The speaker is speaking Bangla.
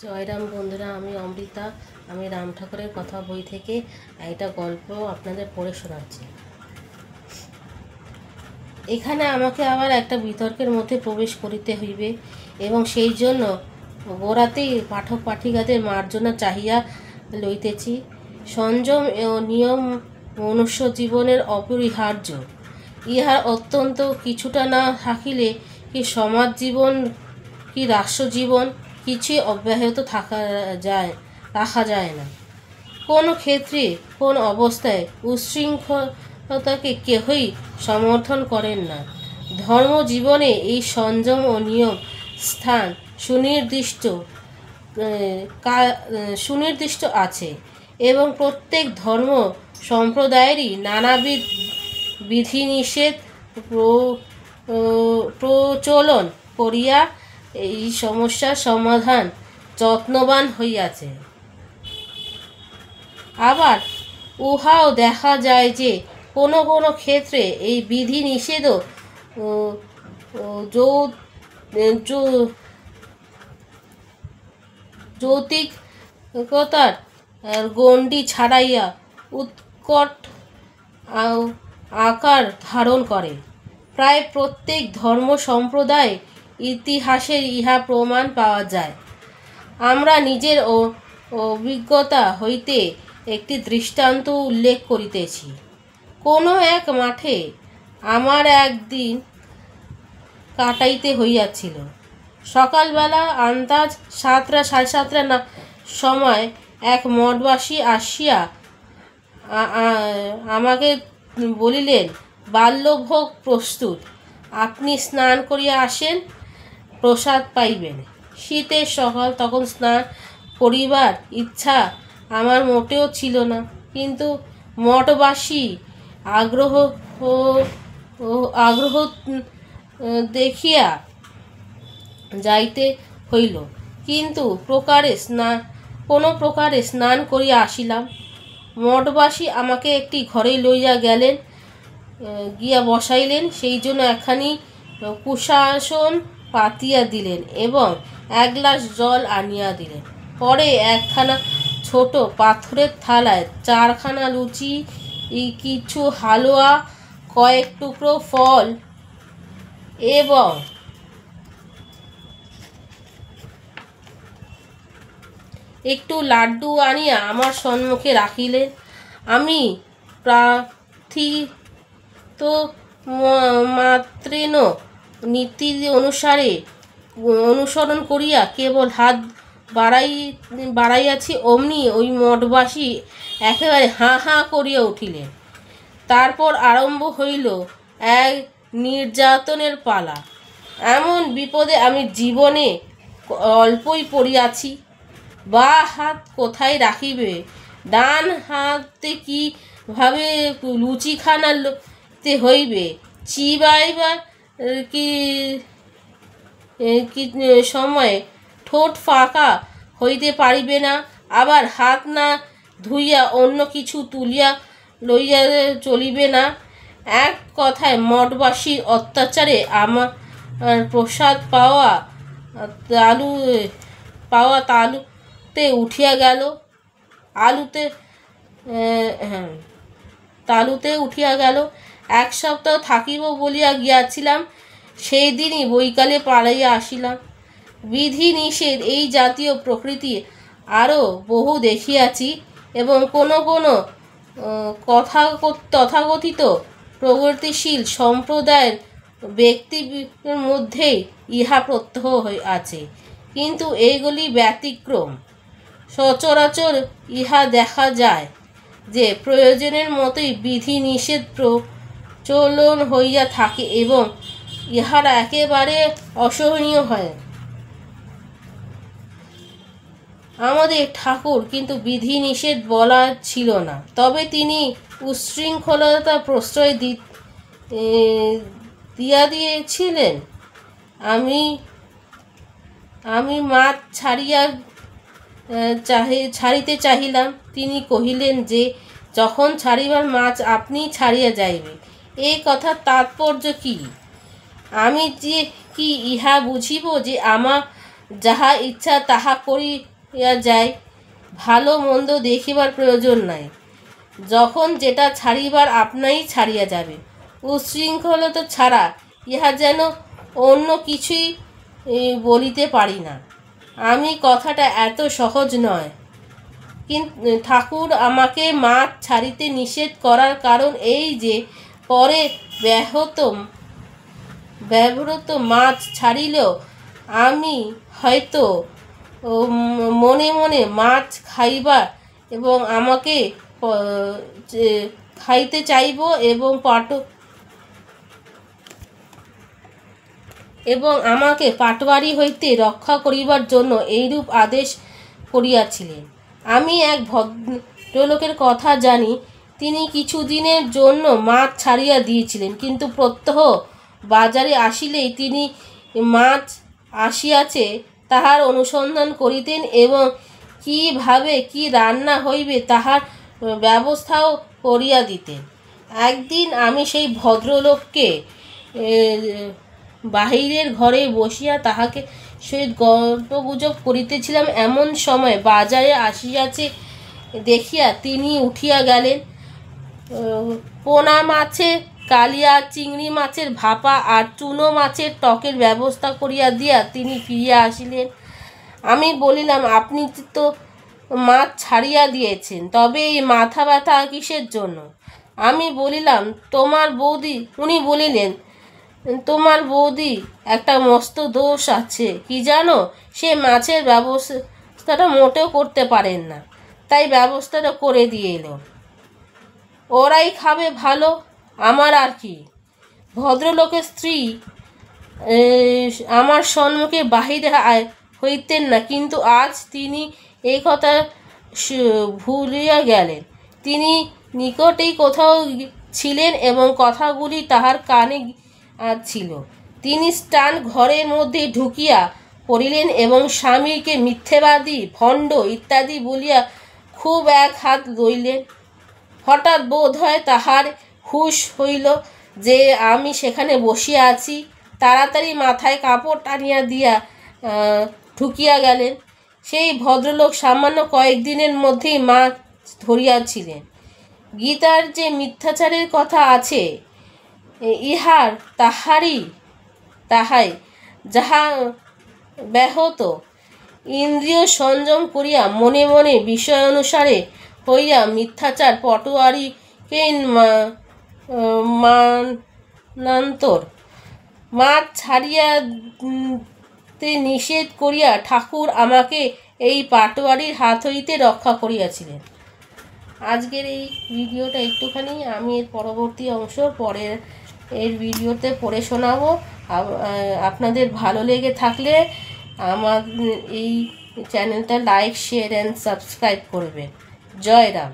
জয়রাম বন্ধুরা, আমি অমৃতা। আমি রাম ঠাকুরের কথা বই থেকে একটা গল্প আপনাদের পড়ে শোনাচ্ছি। এখানে আমাকে আবার একটা বিতর্কের মধ্যে প্রবেশ করিতে হইবে এবং সেই জন্য গোড়াতেই পাঠক পাঠিকাদের মার্জনা চাহিয়া লইতেছি। সংযম ও নিয়ম মনুষ্য জীবনের অপরিহার্য। ইহার অত্যন্ত কিছুটা না থাকিলে কি সমাজ জীবন কি রাষ্ট্রজীবন কিছুই অব্যাহত রাখা যায় না। কোনো ক্ষেত্রে কোন অবস্থায় উচ্ছৃঙ্খলতাকে কেহই সমর্থন করেন না। ধর্মজীবনে এই সংযম ও নিয়ম স্থান সুনির্দিষ্ট আছে এবং প্রত্যেক ধর্ম সম্প্রদায়েরই নানাবিধ বিধিনিষেধ প্রচলন করিয়া এই সমস্যার সমাধান যত্নবান হইয়াছে। আবার উহাও দেখা যায় যে কোনো কোনো ক্ষেত্রে এই বিধি নিষেধও যৌক্তিকতার গণ্ডি ছাড়াইয়া উৎকট আকার ধারণ করে। প্রায় প্রত্যেক ধর্ম সম্প্রদায় ইতিহাসের ইহা প্রমাণ পাওয়া যায়। আমরা নিজের অভিজ্ঞতা হইতে একটি দৃষ্টান্ত উল্লেখ করিতেছি। কোনো এক মাঠে আমার একদিন কাটাইতে হইয়াছিল। সকালবেলা আন্দাজ 7টা সাড়ে 7টা সময় এক মঠবাসী আসিয়া আমাকে বলিলেন, বাল্যভোগ প্রস্তুত, আপনি স্নান করিয়া আসেন, প্রসাদ পাইবেন। শীতের সকাল, তখন স্নান করিবার ইচ্ছা আমার মোটেও ছিল না, কিন্তু মঠবাসী আগ্রহ দেখিয়া যাইতে হইল। কিন্তু কোনো প্রকারে স্নান করিয়া আসিলাম। মঠবাসী আমাকে একটি ঘরে লইয়া গিয়া বসাইলেন। সেই জন্য একখানি কুশাসন পাতিয়া দিলেন এবং এক গ্লাস জল আনিয়া দিলেন। পরে একখানা ছোট পাথরের থালায় 4খানা লুচি, কিছু হালুয়া, কয়েক টুকরো ফল এবং একটু লাড্ডু আনিয়া আমার সম্মুখে রাখিলেন। আমি প্রার্থিত মাত্রেন নীতি অনুসরণ করিয়া কেবল হাত বাড়াইয়াছি, অমনি ওই মঠবাসী একেবারে হাঁ হাঁ করিয়া উঠিলেন। তারপর আরম্ভ হইল এক নির্যাতনের পালা। এমন বিপদে আমি জীবনে অল্পই পড়িয়াছি। বা হাত কোথায় রাখিবে, ডান হাতে কিভাবে লুচিখানা লইতে হইবে, চিবাইবার কি সময় ঠোঁট ফাঁকা হইতে পারিবে না, আবার হাত না ধুইয়া অন্য কিছু তুলিয়া লইয়া চলিবে না। এক কথায় মঠবাসীর অত্যাচারে আমার প্রসাদ পাওয়া তালুতে উঠিয়া গেল। 1 সপ্তাহ থাকিব বলিয়া গিয়াছিলাম, সেই দিনই বৈকালে পালাইয়া আসিলাম। বিধি নিষেধ এই জাতীয় প্রকৃতি আরও বহু দেখিয়াছি এবং কোনো তথাকথিত প্রগতিশীল সম্প্রদায়ের ব্যক্তির মধ্যেই ইহা প্রত্যহ আছে, কিন্তু এইগুলি ব্যতিক্রম। সচরাচর ইহা দেখা যায় যে প্রয়োজনের মতোই বিধি নিষেধ প্রচলন হইয়া থাকে এবং ইহারা একেবারে অসহনীয় হয়। আমাদের ঠাকুর কিন্তু বিধি নিষেধ বলা ছিল না, তবে তিনি উচ্ছৃঙ্খলতা প্রশ্রয় দিয়েছিলেন। আমি মাছ ছাড়িতে চাহিলাম। তিনি কহিলেন যে, যখন ছাড়িবার মাছ আপনি ছাড়িয়া যাইবে। এই কথার তাৎপর্য কি? আমি যে কি ইহা বুঝিব যে যাহা ইচ্ছা তাহা করিয়া যায়, ভালো মন্দ দেখিবার প্রয়োজন নাই। যখন যেটা ছাড়িবার আপনাই ছাড়িয়া যাবে। উচ্ছৃঙ্খলতা ছাড়া ইহা যেন অন্য কিছুই বলিতে পারি না। আমি কথাটা এত সহজ নয়। কিন্তু ঠাকুর আমাকে মাছ ছাড়িতে নিষেধ করার কারণ এই যে, পরে ব্যবহৃত মাছ ছাড়িলেও আমি হয়তো মনে মনে মাছ খাইবা এবং আমাকে খাইতে চাইব এবং আমাকে পাটবাড়ি হইতে রক্ষা করিবার জন্য এইরূপ আদেশ করিয়াছিলেন। আমি এক ভদ্রলোকের কথা জানি, তিনি কিছুদিনের জন্য মাছ ছাড়িয়া দিয়েছিলেন, কিন্তু প্রত্যহ বাজারে আসিলেই তিনি মাছ আসিয়াছে তাহার অনুসন্ধান করিতেন এবং কিভাবে কি রান্না হইবে তাহার ব্যবস্থাও করিয়া দিতেন। একদিন আমি সেই ভদ্রলোককে বাহিরের ঘরে বসিয়া তাহাকে সহিত গল্পগুজব করিতেছিলাম, এমন সময় বাজারে আসিয়াছে দেখিয়া তিনি উঠিয়া গেলেন। পোনা মাছের কালিয়া, চিংড়ি মাছের ভাপা আর চুনো মাছের টকের ব্যবস্থা করিয়া দিয়া তিনি ফিরিয়া আসিলেন। আমি বলিলাম, আপনি তো মাছ ছাড়িয়া দিয়েছেন, তবে এই মাথা ব্যথা কিসের জন্য? আমি বলিলাম, তোমার বৌদি। উনি বলিলেন, তোমার বৌদি একটা মস্ত দোষ আছে, কি জানো? সে মাছের ব্যবস্থাটা মোটেও করতে পারেন না, তাই ব্যবস্থাটা করে দিয়ে এলো। ওরাই খাবে ভালো, আমার আর কি। ভদ্রলোকের স্ত্রী আমার সম্মুখে বাহিরে হইতেন না, কিন্তু আজ তিনি এই কথা ভুলিয়া গেলেন। তিনি নিকটেই কোথাও ছিলেন এবং কথাগুলি তাহার কানে ছিল। তিনি স্নান ঘরের মধ্যে ঢুকিয়া পড়িলেন এবং স্বামীকে মিথ্যেবাদী, ভণ্ড ইত্যাদি বলিয়া খুব এক হাত লইলেন। হঠাৎ বোধ হয় তাহার হুঁশ হইল যে আমি সেখানে বসিয়া আছি। তাড়াতাড়ি মাথায় কাপড় টানিয়া দিয়া ঢুকিয়া গেলেন। সেই ভদ্রলোক সামান্য কয়েকদিনের মধ্যেই মাছ ধরিয়াছিলেন। গীতার যে মিথ্যাচারের কথা আছে, ইহার তাহাই যাহা ব্যাহত ইন্দ্রিয় সংযম করিয়া মনে মনে বিষয় অনুসারে হইয়া মিথ্যাচার পটোয়ারিকে মানান্তর। মাছ ছাড়িয়া নিষেধ করিয়া ঠাকুর আমাকে এই পাটোয়ারির হাত হইতে রক্ষা করিয়াছিলেন। আজকের এই ভিডিওটা একটুখানি, আমি এর পরবর্তী অংশ পরের ভিডিওতে পড়ে শোনাবো। আপনাদের ভালো লেগে থাকলে আমার এই চ্যানেলটা লাইক, শেয়ার অ্যান্ড সাবস্ক্রাইব করবেন। জয় রাম।